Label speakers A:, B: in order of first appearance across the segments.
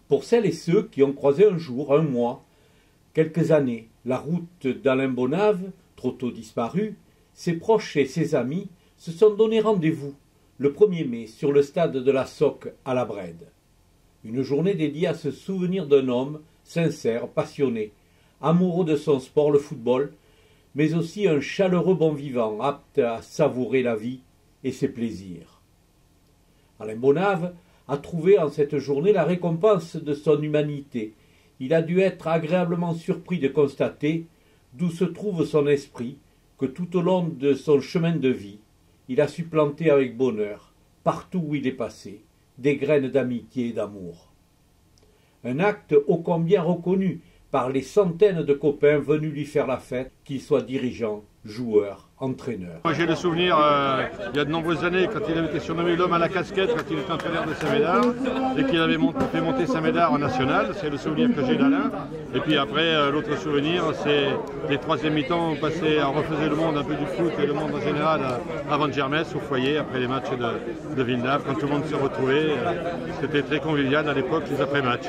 A: Pour celles et ceux qui ont croisé un jour, un mois, quelques années, la route d'Alain Bonave, trop tôt disparu, ses proches et ses amis se sont donné rendez-vous le 1er mai sur le stade de la Soc à la Brède. Une journée dédiée à se souvenir d'un homme sincère, passionné, amoureux de son sport, le football, mais aussi un chaleureux bon vivant, apte à savourer la vie et ses plaisirs. Alain Bonave a trouvé en cette journée la récompense de son humanité. Il a dû être agréablement surpris de constater d'où se trouve son esprit, que tout au long de son chemin de vie, il a su planter avec bonheur, partout où il est passé, des graines d'amitié et d'amour. Un acte ô combien reconnu par les centaines de copains venus lui faire la fête, qu'ils soient dirigeants, joueurs, entraîneurs.
B: Moi j'ai le souvenir, il y a de nombreuses années, quand il avait été surnommé l'homme à la casquette, quand il était entraîneur de Saint-Médard, et qu'il avait fait monter Saint-Médard en national, c'est le souvenir que j'ai d'Alain. Et puis après, l'autre souvenir, c'est les troisième mi-temps où on passait, on refaisait le monde un peu du foot et le monde en général avant de Germès, au foyer, après les matchs de Villeneuve, quand tout le monde se retrouvait. C'était très convivial à l'époque, les après-matchs.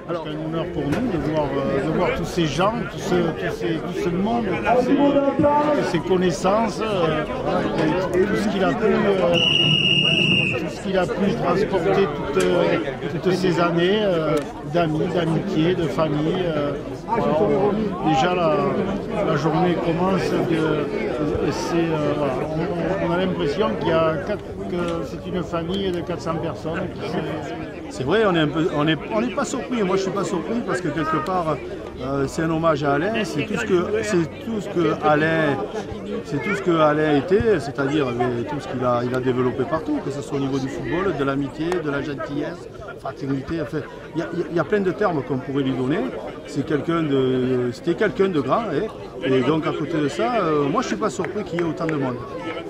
C: Alors, c'est un honneur pour nous de voir tous ces gens, tout ce monde, toutes ces connaissances, tout ce qu'il a pu transporter toutes ces années d'amis, d'amitié, de famille. Déjà la journée commence, on a l'impression que c'est une famille de 400 personnes.
D: C'est vrai, on n'est pas surpris. Moi, je suis pas surpris parce que quelque part, c'est un hommage à Alain. C'est tout ce que Alain était, c'est-à-dire tout ce qu'il a développé partout, que ce soit au niveau du football, de l'amitié, de la gentillesse, fraternité. Enfin, il y a plein de termes qu'on pourrait lui donner. C'était quelqu'un de grand, et donc à côté de ça, moi, je suis pas surpris qu'il y ait autant de monde.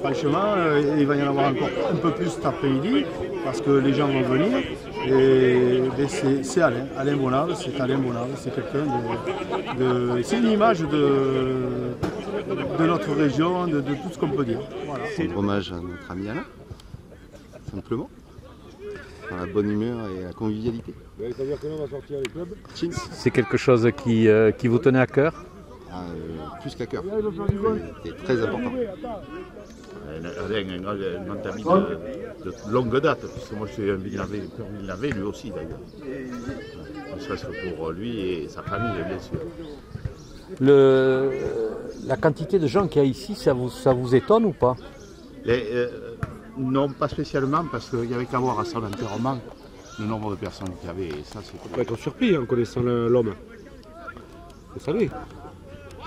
D: Franchement, il va y en avoir encore un peu plus cet après-midi parce que les gens vont venir. Et c'est Alain Bonave, c'est quelqu'un c'est une image de notre région, de tout ce qu'on peut dire. Voilà.
E: Rendre hommage à notre ami Alain, simplement, dans la bonne humeur et la convivialité.
B: C'est-à-dire que l'on va sortir les clubs.
A: C'est quelque chose qui vous tenait à cœur?
E: Plus qu'à cœur, c'est très important.
F: Alain a une amie de longue date, puisque moi je suis un Villeneuve, lui aussi d'ailleurs. Ne serait-ce que pour lui et sa famille, bien sûr.
A: La quantité de gens qu'il y a ici, ça vous étonne ou pas?
F: Non, pas spécialement, parce qu'il y avait qu'à voir à son enterrement le nombre de personnes qu'il y avait. Et ça,
B: on peut être surpris en connaissant l'homme. Vous savez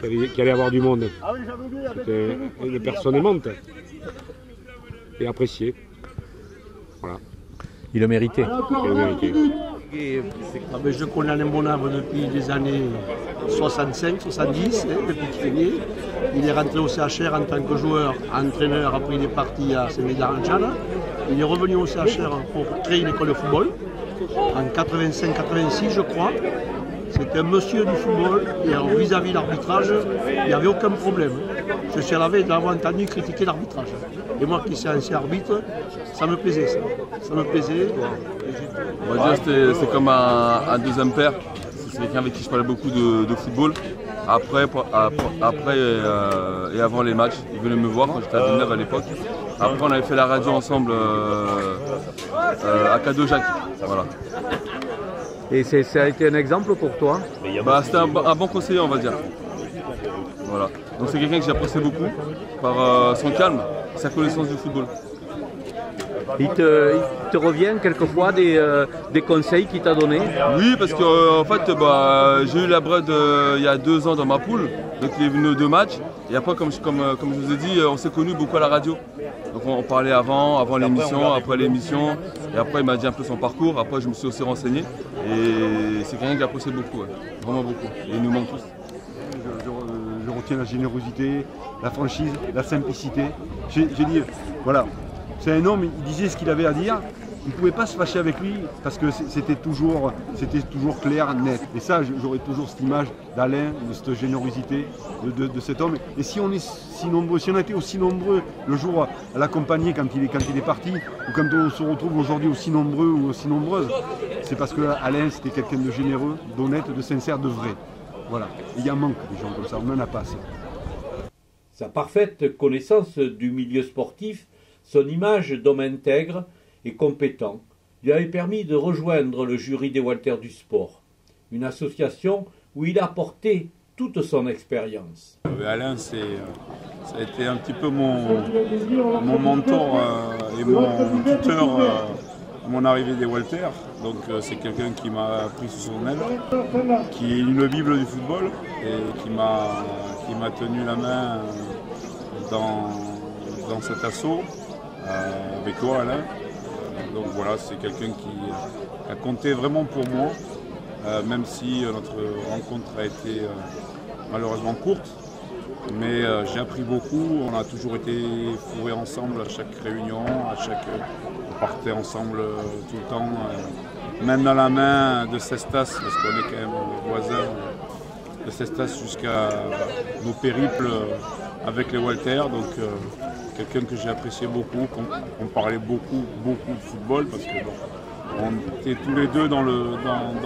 B: qu'il allait y avoir du monde. C'était une personne aimante et appréciée. Voilà.
A: Il le méritait.
C: Je connais Alain Bonave depuis les années 65, 70, depuis qu'il est né. Il est rentré au CHR en tant que joueur, entraîneur, après il est parti à Saint-Médard-en-Chana. Il est revenu au CHR pour créer une école de football en 85-86, je crois. C'était un monsieur du football, et vis-à-vis de l'arbitrage, il n'y avait aucun problème. Je suis à la veille d'avoir entendu critiquer l'arbitrage. Et moi qui suis ancien arbitre, ça me plaisait ça. Ça me plaisait.
D: On va dire que c'est comme un deuxième père. C'est quelqu'un avec qui je parlais beaucoup de football. Après et avant les matchs, il venait me voir quand j'étais à Villeneuve à l'époque. Après on avait fait la radio ensemble à Cadeau Jacques. Voilà.
A: Et ça a été un exemple pour toi?
D: C'était un bon conseiller, on va dire. Voilà. Donc c'est quelqu'un que j'apprécie beaucoup par son calme, sa connaissance du football.
A: Il te revient quelquefois des conseils qu'il t'a donnés?
D: Oui, parce que en fait, j'ai eu la Brède il y a 2 ans dans ma poule, donc il est venu aux 2 matchs. Et après, comme je vous ai dit, on s'est connus beaucoup à la radio. Donc on parlait avant l'émission, après l'émission. Et après, il m'a dit un peu son parcours. Après, je me suis aussi renseigné. Et c'est quelqu'un qui apprécie beaucoup, vraiment beaucoup. Et il nous manque tous.
B: Je retiens la générosité, la franchise, la simplicité. J'ai dit, voilà, c'est un homme, il disait ce qu'il avait à dire.
D: ne pouvait pas se fâcher avec lui parce que c'était toujours clair, net. Et ça, j'aurais toujours cette image d'Alain, de cette générosité de cet homme. Et si on est si nombreux, si on a été aussi nombreux le jour à l'accompagner quand il est parti, ou quand on se retrouve aujourd'hui aussi nombreux ou aussi nombreuses, c'est parce que Alain c'était quelqu'un de généreux, d'honnête, de sincère, de vrai. Voilà. Il y en manque des gens comme ça, on n'en a pas assez.
A: Sa parfaite connaissance du milieu sportif, son image d'homme intègre et compétent, lui avait permis de rejoindre le jury des Walters du sport, une association où il a apporté toute son expérience.
G: Alain, ça a été un petit peu mon mentor et mon tuteur à mon arrivée des Walters. Donc c'est quelqu'un qui m'a pris sous son aile, qui est une bible du football et qui m'a tenu la main dans cet assaut avec toi, Alain. Donc voilà, c'est quelqu'un qui a compté vraiment pour moi, même si notre rencontre a été malheureusement courte. Mais j'ai appris beaucoup, on a toujours été fourrés ensemble à chaque réunion, on partait ensemble tout le temps, main dans la main de Cestas, parce qu'on est quand même voisins de Cestas jusqu'à nos périples avec les Walters. Donc quelqu'un que j'ai apprécié beaucoup, on parlait beaucoup de football, parce que on était tous les deux dans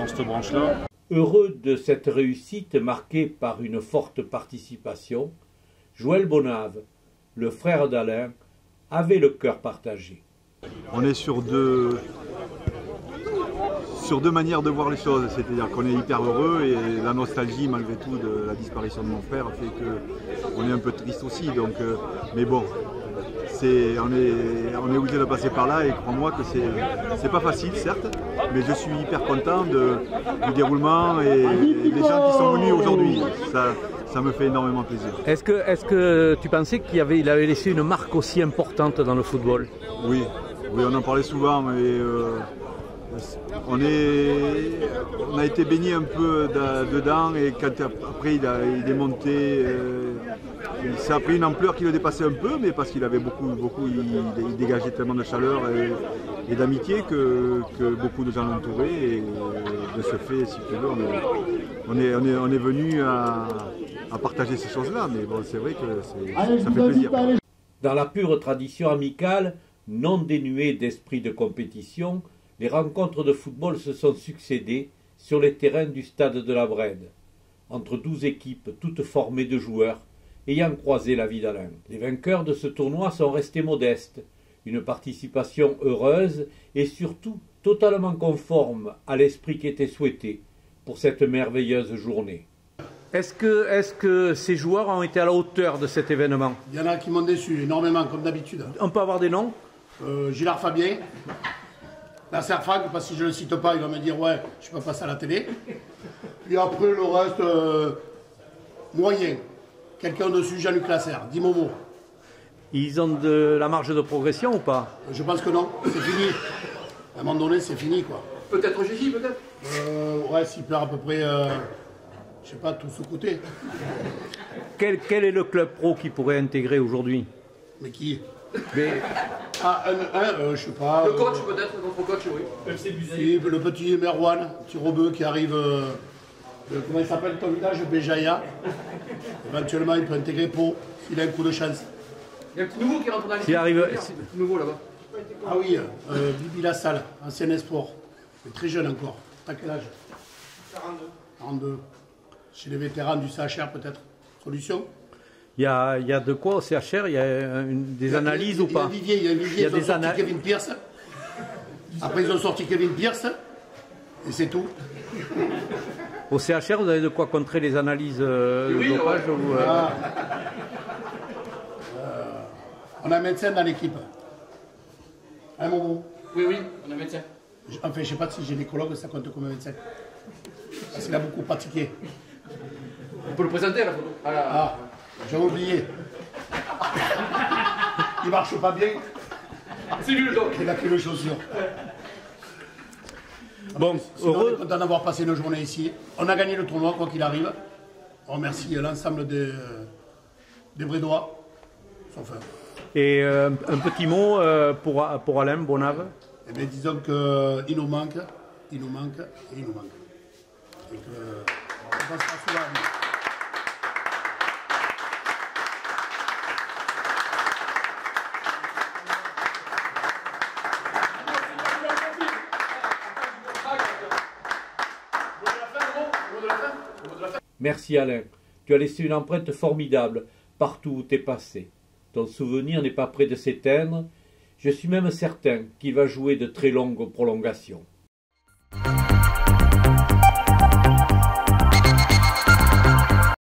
G: cette branche-là.
A: Heureux de cette réussite marquée par une forte participation, Joël Bonave, le frère d'Alain, avait le cœur partagé.
D: On est sur deux manières de voir les choses, c'est-à-dire qu'on est hyper heureux et la nostalgie malgré tout de la disparition de mon frère fait qu'on est un peu triste aussi. Donc, mais bon, on est obligé de passer par là et crois-moi que c'est pas facile certes, mais je suis hyper content du déroulement et des gens qui sont venus aujourd'hui. Ça me fait énormément plaisir.
A: Est-ce que tu pensais qu'il avait laissé une marque aussi importante dans le football?
D: Oui, on en parlait souvent, mais on a été baigné un peu dedans et quand après il est monté, ça a pris une ampleur qui le dépassait un peu, mais parce qu'il avait il dégageait tellement de chaleur et d'amitié que beaucoup de gens l'entouraient et de ce fait, si tu veux, on est venu à partager ces choses-là, mais bon, c'est vrai que ça fait plaisir.
A: Dans la pure tradition amicale, non dénuée d'esprit de compétition, les rencontres de football se sont succédées sur les terrains du stade de la Brède, entre 12 équipes toutes formées de joueurs ayant croisé la vie d'Alain. Les vainqueurs de ce tournoi sont restés modestes, une participation heureuse et surtout totalement conforme à l'esprit qui était souhaité pour cette merveilleuse journée. Est-ce que ces joueurs ont été à la hauteur de cet événement?
C: Il y en a qui m'ont déçu, énormément, comme d'habitude.
A: On peut avoir des noms?
C: Gilard Fabien, Nasser Franck, parce que si je ne le cite pas, il va me dire ouais, je peux passer à la télé. Puis après, le reste, moyen. Quelqu'un dessus, Jean-Luc Lasserre, 10 momos.
A: Ils ont de la marge de progression ou pas?
C: Je pense que non, c'est fini. À un moment donné, c'est fini, quoi.
H: Peut-être Gigi, peut-être
C: Ouais, s'il perd à peu près, je sais pas, tout ce côté.
A: Quel est le club pro qui pourrait intégrer aujourd'hui?
C: Mais qui?
A: Mais...
C: Ah, je sais pas.
H: Le coach, peut-être, notre coach, oui.
C: Le petit Merwan, petit Robeux qui arrive, comment il s'appelle ton village? Béjaïa. Éventuellement, il peut intégrer Pau, s'il a un coup de chance.
H: Il y a un petit nouveau qui rentre dans l'équipe.
A: S'il arrive...
H: Nouveau là-bas.
C: Ah oui, Bibi Lassalle, ancien espoir. Il est très jeune encore. T'as quel âge?
H: 42.
C: 42. Chez les vétérans du CHR, peut-être. Solution?
A: Il y a de quoi au CHR? Il y a des analyses ou pas?
C: Il y a un vivier, ils ont sorti Kevin Pierce. Après, ils ont sorti Kevin Pierce. Et c'est tout.
A: Au CHR, vous avez de quoi contrer les analyses de dopage ou,
C: On a un médecin dans l'équipe. Un moment.
H: Oui, on a un médecin.
C: Enfin, je ne sais pas si gynécologue, ça compte comme un médecin. Parce qu'il a beaucoup pratiqué.
H: On peut le présenter à la photo.
C: Ah, j'ai oublié. Il marche pas bien.
H: C'est lui le doc.
C: Il a que les chaussures.
A: Bon,
C: sinon, on est content d'avoir passé une journée ici. On a gagné le tournoi, quoi qu'il arrive. On remercie l'ensemble des Brédois. Sauf un.
A: Et un petit mot pour Alain Bonave.
I: Eh bien, disons qu'il nous manque, il nous manque et il nous manque. Et qu'on passera souvent à lui.
A: Merci Alain, tu as laissé une empreinte formidable partout où tu es passé. Ton souvenir n'est pas près de s'éteindre, je suis même certain qu'il va jouer de très longues prolongations.